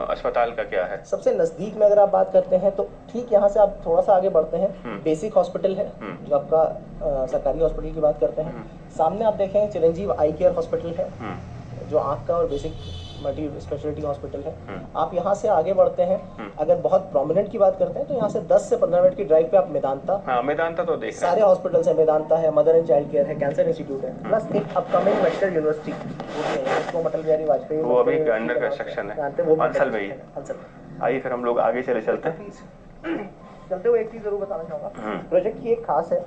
अस्पताल का क्या है? सबसे नजदीक में अगर आप बात करते हैं तो ठीक यहाँ से आप थोड़ा सा आगे बढ़ते हैं, बेसिक हॉस्पिटल है जो आपका सरकारी हॉस्पिटल की बात करते हैं। सामने आप देखें चिरंजीव आई केयर हॉस्पिटल है जो आँख का और बेसिक मल्टी स्पेशलिटी हॉस्पिटल है। आप यहाँ से आगे बढ़ते हैं, अगर बहुत प्रोमिनेंट की बात करते हैं तो यहाँ से 10 से 15 मिनट की ड्राइव पे आप मेदांता, मेदांता तो देख सारे हॉस्पिटल्स है, मेदांता है, मदर एंड चाइल्ड केयर है, कैंसर इंस्टीट्यूट है, प्लस एक अपकमिंग मेडिकल यूनिवर्सिटी वो भी है, उसको अटल बिहारी वाजपेयी, वो अभी अंडर कंस्ट्रक्शन है, अंसल में ही है। आइए फिर हम लोग आगे चलते हैं। चलते हुए एक चीज जरूर बताना चाहूंगा, प्रोजेक्ट की एक खास है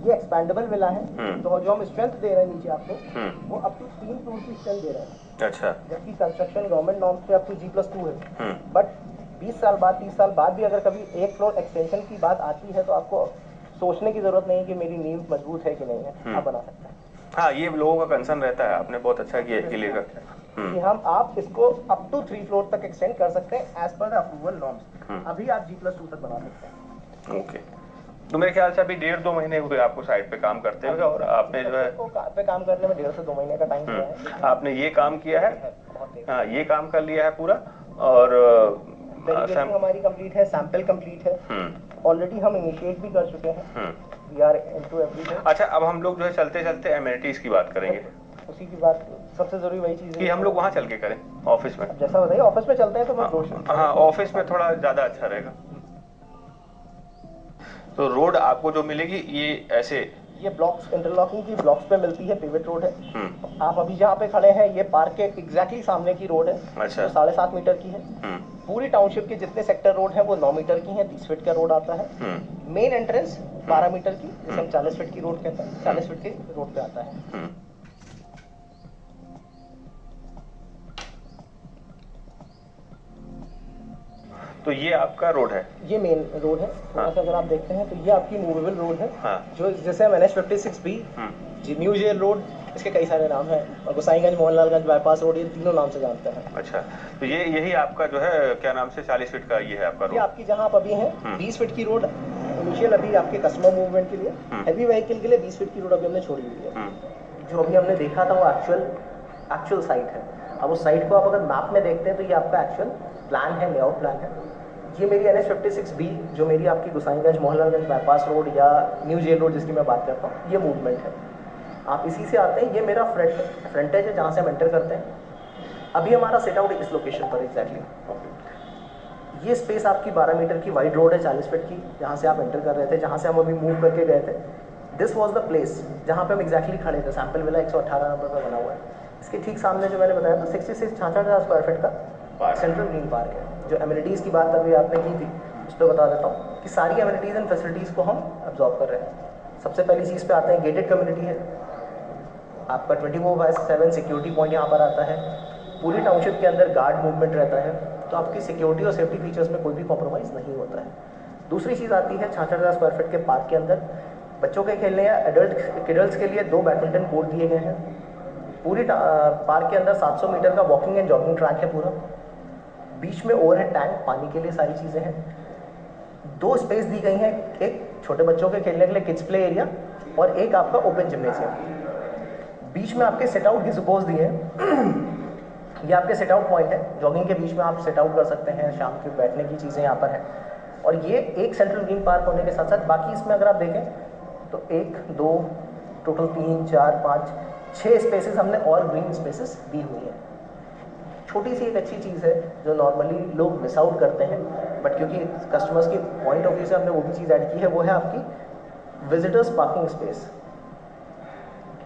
ये एक्सपैंडेबल विला है। तो जो हम स्ट्रेंथ दे रहे हैं नीचे आपको वो अप टू 3 फ्लोर की स्ट्रेंथ दे रहे हैं। अच्छा, जबकि कंस्ट्रक्शन गवर्नमेंट नॉर्म्स पे अप टू G+2 है। बट 20 साल बाद 30 साल बाद भी अगर कभी 1 फ्लोर एक्सटेंशन की बात आती है तो आपको सोचने की जरूरत नहीं है कि मेरी नींव मजबूत है कि नहीं है, आप बना सकते हैं। हाँ, ये लोगों का कंसर्न रहता है, आपने बहुत अच्छा किया इसके लिए कि हम आप इसको अप टू 3 फ्लोर तक एक्सटेंड कर सकते हैं as per the approval norms. अभी आप G+2 तक बना सकते हैं। ओके, तो मेरे ख्याल से अभी 1.5-2 महीने हुए आपको साइट पे काम करते हुए, और आपने जो है पे काम करने में 1.5 से 2 महीने का टाइम दिया है। आपने ये काम किया है, हाँ ये काम कर लिया है पूरा, और हमारी कंप्लीट है, सैंपल कंप्लीट है, ऑलरेडी हम इनिशिएट भी कर चुके हैं। We are into everything. अच्छा, अब हम लोग जो है चलते चलते एमिनिटीज की बात करेंगे। उसी की बात, सबसे जरूरी वही चीज है कि हम लोग वहाँ चल के करें ऑफिस में। जैसा बताइए, ऑफिस में चलते हैं तो मैं हाँ, ऑफिस में थोड़ा ज्यादा अच्छा रहेगा। तो रोड आपको जो मिलेगी ये ऐसे, ये ब्लॉक्स, इंटरलॉकिंग की ब्लॉक्स पे मिलती है, पिवट रोड है। आप अभी जहाँ पे खड़े हैं ये पार्क के एग्जैक्टली सामने की रोड है। अच्छा, 7.5 मीटर की है। पूरी टाउनशिप के जितने सेक्टर रोड है वो 9 मीटर की है, 30 फीट का रोड आता है। मेन एंट्रेंस 12 मीटर की, जिसे हम 40 फीट की रोड कहते हैं, 40 फीट के रोड पे आता है। तो ये आपका रोड है, ये मेन रोड है। थोड़ा सा अगर आप देखते हैं तो ये आपकी मूवेबल रोड है। जो जैसे हम NH56B, न्यू जेल रोड, इसके कई सारे नाम हैं, और गोसाईगंज मोहनलालगंज बाईपास रोड, ये तीनों नाम से जानते हैं। अच्छा, तो ये यही आपका जो है क्या नाम से 40 फीट का ये है आपका रोड? ये आपकी जहाँ आप अभी हैं 20 फीट की रोड इनिशियल अभी आपके कस्टमर मूवमेंट के लिए, हैवी व्हीकल के लिए 20 फीट की रोड अभी हमने छोड़ी हुई है। जो अभी हमने देखा था वो एक्चुअल साइट है। अब उस साइट को आप अगर मैप में देखते हैं तो ये आपका एक्चुअल प्लान है, लेआउट प्लान है। ये मेरी NH56B जो मेरी आपकी गोसाईगंज मोहनलालगंज बाईपास रोड या न्यू जेल रोड जिसकी मैं बात करता हूँ, ये मूवमेंट है। आप इसी से आते हैं, ये मेरा फ्रंटेज है जहाँ से हम एंटर करते हैं। अभी हमारा सेट आउट इस लोकेशन पर एग्जैक्टली। ये स्पेस आपकी 12 मीटर की वाइड रोड है, 40 फीट की, जहाँ से आप एंटर कर रहे थे, जहाँ से हम अभी मूव करके गए थे। दिस वॉज द प्लेस जहाँ पे हम एग्जैक्टली खड़े थे। सैंपल विला 118 नंबर पर बना हुआ है। इसके ठीक सामने जो मैंने बताया था 66 स्क्वायर फीट का सेंट्रल ग्रीन पार्क है। जो एमिनिटीज़ की बात अभी आपने की थी उस पर बता देता हूँ कि सारी एमिनिटीज़ एंड फैसिलिटीज़ को हम अब्जॉर्व कर रहे हैं। सबसे पहली चीज़ पे आते हैं, गेटेड कम्युनिटी है आपका, 24/7 सिक्योरिटी पॉइंट यहाँ पर आता है। पूरी टाउनशिप के अंदर गार्ड मूवमेंट रहता है, तो आपकी सिक्योरिटी और सेफ्टी फीचर्स में कोई भी कॉम्प्रोमाइज़ नहीं होता है। दूसरी चीज़ आती है 66,000 स्क्वायर फीट के पार्क के अंदर बच्चों के खेलने या एडल्ट्स के लिए 2 बैडमिंटन कोर्ट दिए गए हैं। पूरी पार्क के अंदर 700 मीटर का वॉकिंग एंड जॉगिंग ट्रैक है पूरा। बीच में ओवरहेड टैंक, पानी के लिए सारी चीज़ें हैं। 2 स्पेस दी गई हैं, एक छोटे बच्चों के खेलने के लिए किड्स प्ले एरिया और एक आपका ओपन जिम्नेशियम। बीच में आपके सेट आउट डिस्पोज दिए हैं। ये आपके सेट आउट पॉइंट है, जॉगिंग के बीच में आप सेट आउट कर सकते हैं, शाम के बैठने की चीज़ें यहाँ पर हैं। और ये एक सेंट्रल ग्रीन पार्क होने के साथ साथ बाकी इसमें अगर आप देखें तो 1, 2, टोटल 3, 4, 5, 6 स्पेसेस हमने और ग्रीन स्पेसेस दी हुई हैं। छोटी सी एक अच्छी चीज़ है जो नॉर्मली लोग मिस आउट करते हैं, बट क्योंकि कस्टमर्स की पॉइंट ऑफ व्यू से हमने वो भी चीज़ ऐड की है, वो है आपकी विजिटर्स पार्किंग स्पेस।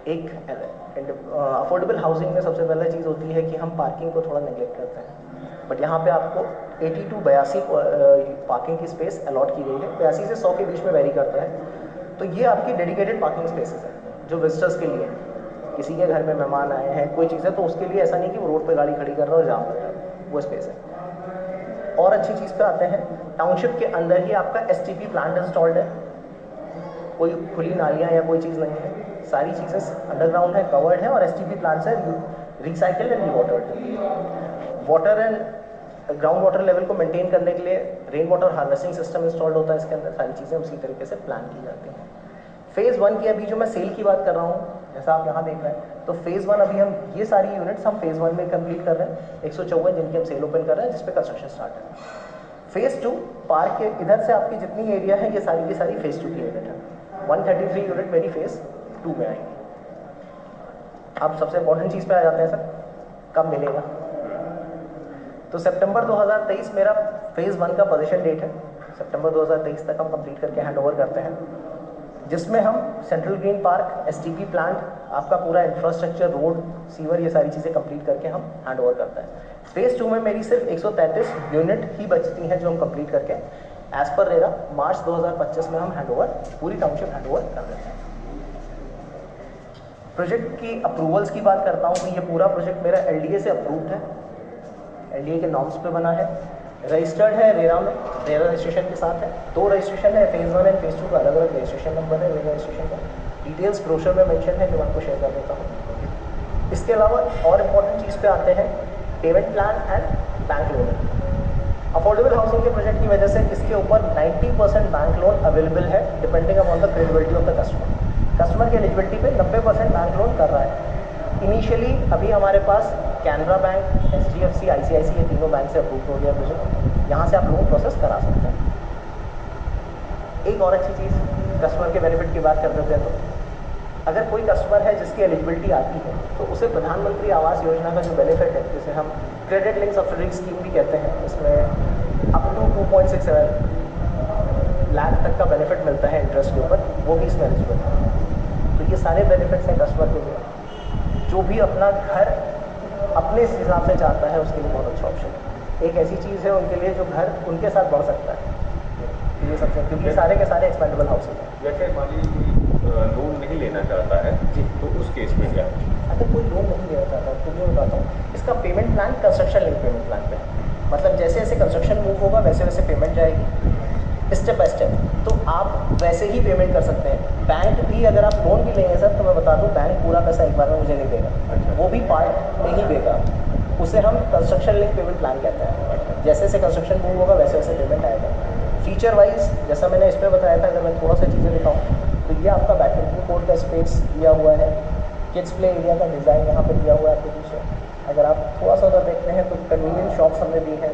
एक अफोर्डेबल हाउसिंग में सबसे पहले चीज़ होती है कि हम पार्किंग को थोड़ा नेग्लेक्ट करते हैं, बट यहाँ पे आपको 80 to 82 पार्किंग की स्पेस अलॉट की गई है। 82 से 100 के बीच में वेरी करता है। तो ये आपकी डेडिकेटेड पार्किंग स्पेसेस हैं जो विजिटर्स के लिए हैं। किसी के घर में मेहमान आए हैं, कोई चीज़ है, तो उसके लिए ऐसा नहीं कि वो रोड पे गाड़ी खड़ी कर रहा है और जाम लग रहा है, वो स्पेस है। और अच्छी चीज़ पे आते हैं, टाउनशिप के अंदर ही आपका STP प्लांट इंस्टॉल्ड है। कोई खुली नालियाँ या कोई चीज़ नहीं है, सारी चीज़ें अंडरग्राउंड है, कवर्ड है और STP प्लांट्स है, recycled and rewatered. Water and ground water level को मेंटेन करने के लिए rain water harvesting system installed होता है इसके अंदर। सारी चीज़ें उसी तरीके से प्लान की जाती हैं। फेज़ 1 की अभी जो मैं सेल की बात कर रहा हूँ, जैसा आप यहाँ देख रहे हैं, तो फेज़ 1 अभी हम ये सारी यूनिट्स हम फेज़ 1 में कंप्लीट कर रहे हैं। 154 जिनकी हम सेल ओपन कर रहे हैं, जिस पे कंस्ट्रक्शन स्टार्ट है। फेज़ 2 पार्क के इधर से आपकी जितनी एरिया है, ये सारी की सारी फेज़ 2 की यूनिट है। 133 यूनिट मेरी फेज़ 2 में आएंगी। अब सबसे इंपॉर्टेंट चीज़ पे आ जाते हैं सर, कब मिलेगा? तो सितंबर 2023 मेरा फेज़ 1 का पोजीशन डेट है। सितंबर 2023 तक हम कंप्लीट करके हैंड ओवर करते हैं, जिसमें हम central green park, STP plant, आपका पूरा इंफ्रास्ट्रक्चर, रोड, सीवर, ये सारी चीज़ें कंप्लीट करके हम हैंड ओवर करते हैं। फेज़ 2 में मेरी सिर्फ 133 यूनिट ही बचती हैं जो हम कंप्लीट करके एज पर रेरा मार्च 2025 में हम हैंड ओवर, पूरी टाउनशिप हैंड ओवर कर देते हैं। प्रोजेक्ट की अप्रूवल्स की बात करता हूँ तो ये पूरा प्रोजेक्ट मेरा LDA से अप्रूव्ड है, LDA के नॉर्म्स पे बना है, रजिस्टर्ड है रेरा में, रेरा रजिस्ट्रेशन के साथ है। 2 रजिस्ट्रेशन है, फेज़ 1 एंड फेज़ 2 का अलग अलग रजिस्ट्रेशन नंबर है रेरा रजिस्ट्रेशन का। डिटेल्स ब्रोशर में मेंशन है जो मैं आपको शेयर कर देता हूँ। इसके अलावा और इम्पॉर्टेंट चीज़ पे आते हैं, payment plan and bank loan. Affordable housing के प्रोजेक्ट की वजह से इसके ऊपर 90% बैंक लोन अवेलेबल है, depending upon the credibility of the customer. Customer की एलिजिबिलिटी पे 90% बैंक लोन कर रहा है। इनिशियली अभी हमारे पास कैनरा बैंक, HDFC, ICICI, ये तीनों बैंक से अप्रूव हो गया प्रोजेक्ट। यहाँ से आप लोन प्रोसेस करा सकते हैं। एक और अच्छी चीज़, कस्टमर के बेनिफिट की बात कर देते हैं तो अगर कोई कस्टमर है जिसकी एलिजिबिलिटी आती है तो उसे प्रधानमंत्री आवास योजना का जो बेनिफिट है, जिसे हम क्रेडिट लिंक सब्सिडी स्कीम भी कहते हैं, इसमें अप टू 2.67 लाख तक का बेनिफिट मिलता है इंटरेस्ट के ऊपर, वो भी इसमें एलिजिबल है। तो ये सारे बेनिफिट्स हैं कस्टमर के लिए। जो भी अपना घर अपने हिसाब से चाहता है उसके लिए बहुत अच्छा ऑप्शन है। एक ऐसी चीज़ है उनके लिए जो घर उनके साथ बढ़ सकता है। तो ये सबसे, क्योंकि सारे के सारे एक्सपेंडेबल हाउसिंग है। जैसे मान लीजिए लोन नहीं लेना चाहता है जी, तो उस केस में क्या? अगर कोई लोन नहीं लेना चाहता तो मैं बताता हूँ, इसका payment plan construction link payment plan पे है। मतलब जैसे जैसे कंस्ट्रक्शन मूव होगा वैसे वैसे पेमेंट जाएगी स्टेप बाय स्टेप, तो आप वैसे ही पेमेंट कर सकते हैं। बैंक भी अगर आप लोन भी लेंगे सर, तो मैं बता दूं बैंक पूरा पैसा एक बार में मुझे नहीं देगा, वो भी पार्ट में ही देगा। उसे हम कंस्ट्रक्शन लिंक पेमेंट प्लान कहते हैं। जैसे जैसे कंस्ट्रक्शन मूव होगा वैसे वैसे पेमेंट आएगा। फीचर वाइज जैसा मैंने इस पर बताया था, अगर मैं थोड़ा सा चीज़ें दिखाऊँ तो ये आपका बैडमिंटन कोर्ट का स्पेस दिया हुआ है, किड्स प्ले एरिया का डिज़ाइन यहाँ पर दिया हुआ है आपके पीछे। अगर आप थोड़ा सा उधर देखते हैं तो कन्वीनियंस शॉप्स हमने दी हैं,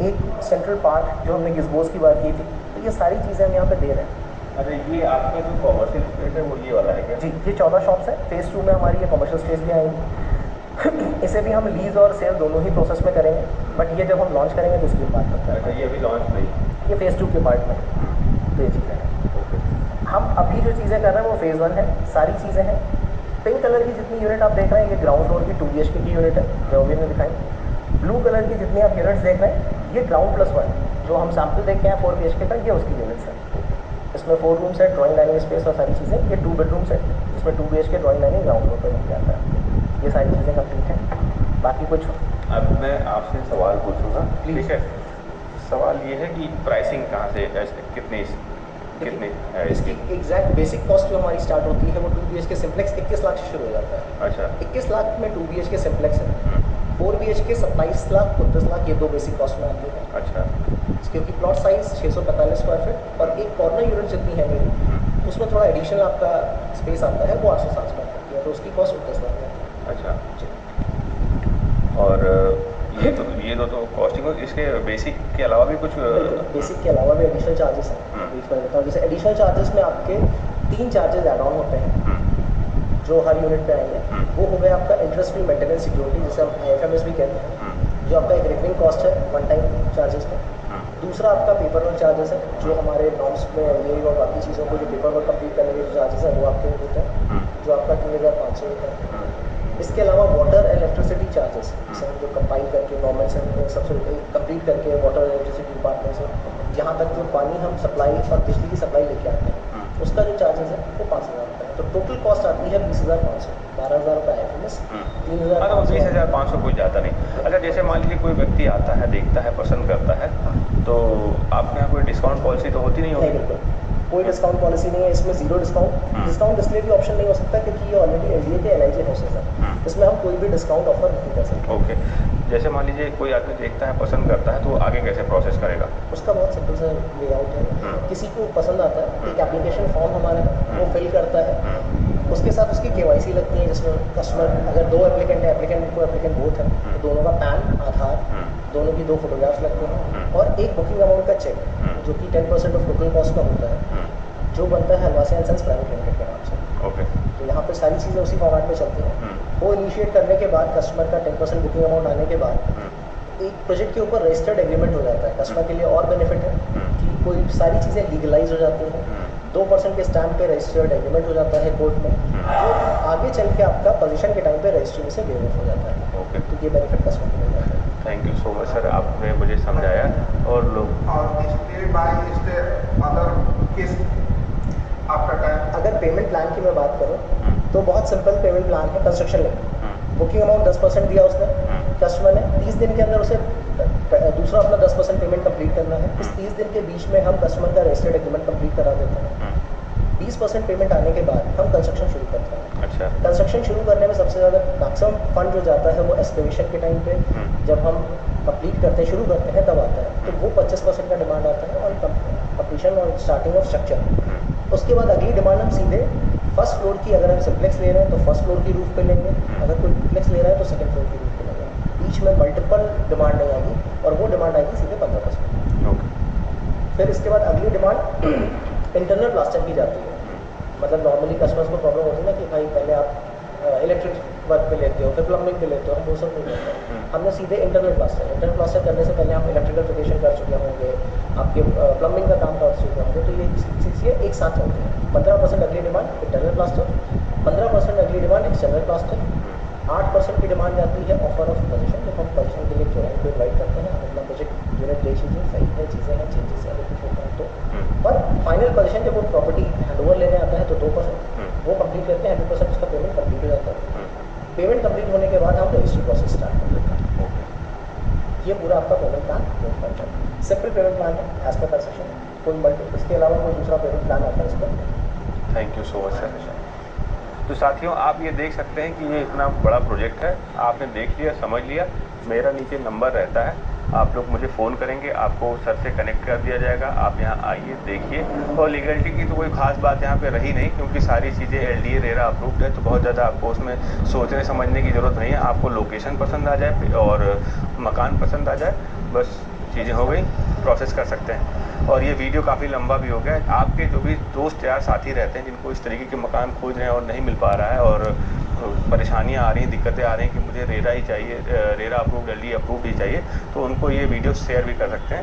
एक सेंट्रल पार्क जो हमने गिज़बोस की बात की थी, तो ये सारी चीज़ें हम यहाँ पे दे रहे हैं। अरे ये आपका जो कॉमर्शियल स्पेस है वो ये वाला है क्या? जी, ये 14 शॉप्स है। फेज़ 2 में हमारी ये कमर्शियल स्पेस भी आएंगी। इसे भी हम लीज और सेल दोनों ही प्रोसेस में करेंगे, बट ये जब हम लॉन्च करेंगे तो इसकी बात करते हैं। अच्छा, ये अभी लॉन्च नहीं, ये फेज़ 2 के पार्ट में तो ये चीज़ें हैं। हम अभी जो चीज़ें कर रहे हैं वो फेज़ 1 है, सारी चीज़ें हैं। पिंक कलर की जितनी यूनिट आप देख रहे हैं ये ग्राउंड फ्लोर की 2 BHK की यूनिट है जो अभी ने दिखाई। ब्लू कलर की जितनी आप यूनिट्स देख रहे हैं ये ग्राउंड +1 जो हम सैम्पल देखे हैं 4 BHK का, ये उसकी यूनिट्स है। इसमें 4 रूम्स है, ड्राइंग डाइनिंग स्पेस और सारी चीज़ें। ये 2 बेडरूम्स है जिसमें 2 BHK drawing dining ground floor पर मिल जाता है। ये सारी चीज़ें कंप्लीट हैं। बाकी कुछ अब मैं आपसे सवाल पूछूंगा, ठीक है? सवाल ये है कि प्राइसिंग कहाँ से, कितनी कितनी है इसकी? एग्जैक्ट बेसिक कॉस्ट जो हमारी स्टार्ट होती है वो 2 BHK सिम्प्लेक्स 21 लाख से शुरू हो जाता है। अच्छा। 21 लाख में 2 BHK सिम्प्लेक्स है। 4 BHK 27 लाख 29 लाख ये 2 बेसिक कॉस्ट में आती है। अच्छा। क्योंकि प्लॉट साइज 645 स्क्वायर फीट और एक कॉर्नर यूनिट जितनी है मेरी, उसमें थोड़ा एडिशनल आपका स्पेस आता है, वो 860 स्क्वायर फीट की है, तो उसकी कॉस्ट 29 लाख है। अच्छा। और ये तो कॉस्टिंग, इसके बेसिक के अलावा भी कुछ? बेसिक के अलावा भी एडिशनल चार्जेस हैं, बीच में बताऊँ। जैसे एडिशनल चार्जेस में आपके 3 चार्जेस ऐड ऑन होते हैं जो हर यूनिट पे आएंगे। वो हो गया आपका इंटरेस्ट फ्री मेंटेनेंस सिक्योरिटी, जिसे हम IFMS भी कहते हैं, जो आपका एक रिकरिंग कॉस्ट है वन टाइम चार्जेस में। दूसरा आपका पेपर वर्क चार्जेस है, जो हमारे नॉर्म्स में ये और बाकी चीज़ों को जो पेपर वर्क कंप्लीट करने के जो चार्जेस है वो आपके होते हैं, जो आपका 3500 होता है। इसके अलावा वाटर एंड इलेक्ट्रिसिटी चार्जेस, जिसे हम जो कंपाइल करके गवर्नमेंट से सबसे कंप्लीट करके वाटर इलेक्ट्रिसिटी डिपार्टमेंट से जहाँ तक जो पानी हम सप्लाई और बिजली की सप्लाई लेके आते हैं, उसका जो चार्जेस है वो 5000 रुपये है। तो टोटल कॉस्ट आती है 20,500, 12,000 रुपये IFMS, 3,500। 20,500 कोई ज़्यादा नहीं। अच्छा, जैसे मान लीजिए कोई व्यक्ति आता है, देखता है, पसंद करता है, तो आपके यहाँ कोई डिस्काउंट पॉलिसी तो होती नहीं होगी? बिल्कुल कोई डिस्काउंट पॉलिसी नहीं है इसमें, जीरो डिस्काउंट। डिस्काउंट इसलिए भी ऑप्शन नहीं हो सकता क्योंकि ये ऑलरेडी LDA के LIG हाउसेस है, इसमें हम कोई भी डिस्काउंट ऑफर नहीं कर सकते। ओके। जैसे मान लीजिए कोई आदमी देखता है, पसंद करता है, तो आगे कैसे प्रोसेस करेगा? उसका बहुत सिंपल सा लेआउट है। किसी को पसंद आता है, एक एप्लीकेशन फॉर्म हमारा है, वो फिल करता है, उसके साथ उसकी KYC लगती है, जिसमें कस्टमर, अगर 2 एप्लीकेंट है, एप्लीकेंट बोथ है, तो दोनों का पैन, आधार, दोनों की 2 फोटोग्राफ्स लगते हैं और एक बुकिंग अमाउंट का चेक, जो कि 10% ऑफ टोटल कॉस्ट का होता है, जो बनता है हलवासी एंड सन्स प्राइवेट लिमिटेड के नाम से। ओके। तो यहाँ पे सारी चीज़ें उसी फॉर्मेट में चलती हैं। वो इनिशिएट करने के बाद कस्टमर का 10% बुकिंग अमाउंट आने के बाद एक प्रोजेक्ट के ऊपर रजिस्टर्ड एग्रीमेंट हो जाता है। कस्टमर के लिए और बेनिफिट है कि कोई सारी चीज़ें लीगलाइज हो जाती हैं। 2% के स्टैम्प पे रजिस्टर्ड एग्रीमेंट हो जाता है कोर्ट में, जो आगे चल के आपका पोजीशन के टाइम पे रजिस्ट्री में से वेव ऑफ हो जाता है। ओके। तो ये बेनिफिट कस्टमर को मिल जाता है। Thank you so much sir, आपने मुझे समझाया। और लोग आपका टाइम, अगर पेमेंट प्लान की मैं बात करूँ तो बहुत सिंपल पेमेंट प्लान है। कंस्ट्रक्शन लोन, बुकिंग अमाउंट 10% दिया उसने, कस्टमर ने 30 दिन के अंदर उसे दूसरा अपना 10% पेमेंट कंप्लीट करना है। इस 30 दिन के बीच में हम कस्टमर का रजिस्टर्ड एग्रीमेंट कंप्लीट करा देते हैं। 20% पेमेंट आने के बाद हम कंस्ट्रक्शन शुरू करते हैं। अच्छा। कंस्ट्रक्शन शुरू करने में सबसे ज़्यादा मैक्सिमम फंड जो जाता है वो एस्टिमेशन के टाइम पे, जब हम कंप्लीट करते हैं, शुरू करते हैं, तब आता है। तो वो 25% का डिमांड आता है और कंप्लीशन और स्टार्टिंग ऑफ स्ट्रक्चर। उसके बाद अगली डिमांड हम सीधे फर्स्ट फ्लोर की, अगर हम सिम्प्लेक्स ले रहे हैं तो फर्स्ट फ्लोर की रूफ पे लेंगे, अगर कोई डुप्लेक्स ले रहा है तो सेकंड फ्लोर की रूफ पे लेंगे। बीच में मल्टीपल डिमांड नहीं आएगी और वो डिमांड आएगी सीधे 15%। ओके। फिर इसके बाद अगली डिमांड इंटरनल प्लास्टर की जाती है। मतलब नॉर्मली कस्टमर्स को प्रॉब्लम होती है ना कि भाई पहले आप इलेक्ट्रिक वर्क पे लेते हो, फिर प्लम्बिंग पे लेते हो, हम वो सब नहीं करते। हमने सीधे इंटरनल प्लास्टर करने से पहले हम इलेक्ट्रिकल कर चुके होंगे, आपके प्लम्बिंग का काम कर चुके होंगे, तो ये चीज़ें एक साथ होंगी। 15% अगली डिमांड इंटरनल प्लास्टर, 15% अगली डिमांड एक्सटर्नल प्लास्टर, 8% की डिमांड जाती है ऑफर ऑफ पोजीशन। जब हम पोजीशन के लिए क्लाइंट को इन्वाइट करते हैं, हम अपना प्रोजेक्ट यूनिट ले लीजिए, सही है, चीज़ें हैं, चेंजेस अगर कुछ होता है तो। पर फाइनल पोजीशन जब वो प्रॉपर्टी हैंडओवर लेने आता है तो 2% वो कंप्लीट करते हैं, 100% उसका पेमेंट कंप्लीट हो जाता है। पेमेंट कंप्लीट होने के बाद हम रजिस्ट्री प्रोसेस स्टार्ट कर देते हैं। ये पूरा आपका payment plan simple payment plan है एज पर कंस्ट्रक्शन, कोई इसके अलावा कोई दूसरा पेमेंट प्लान आता है इस पर। Thank you so much sir. तो साथियों, आप ये देख सकते हैं कि ये इतना बड़ा प्रोजेक्ट है, आपने देख लिया, समझ लिया। मेरा नीचे नंबर रहता है, आप लोग मुझे फ़ोन करेंगे, आपको सर से कनेक्ट कर दिया जाएगा। आप यहाँ आइए, देखिए। और लीगलिटी की तो कोई ख़ास बात यहाँ पे रही नहीं, क्योंकि सारी चीज़ें LDA रेरा अप्रूव्ड है, तो बहुत ज़्यादा आपको उसमें सोचने समझने की ज़रूरत नहीं है। आपको लोकेशन पसंद आ जाए और मकान पसंद आ जाए, बस चीज़ें हो गई, प्रोसेस कर सकते हैं। और ये वीडियो काफ़ी लंबा भी हो गया है। आपके जो भी दोस्त यार साथी रहते हैं जिनको इस तरीके के मकान खोज रहे हैं और नहीं मिल पा रहा है और परेशानियां आ रही हैं, दिक्कतें आ रही हैं कि मुझे रेरा ही चाहिए, रेरा अप्रूव्ड, LDA अप्रूव्ड ही चाहिए, तो उनको ये वीडियो शेयर भी कर सकते हैं।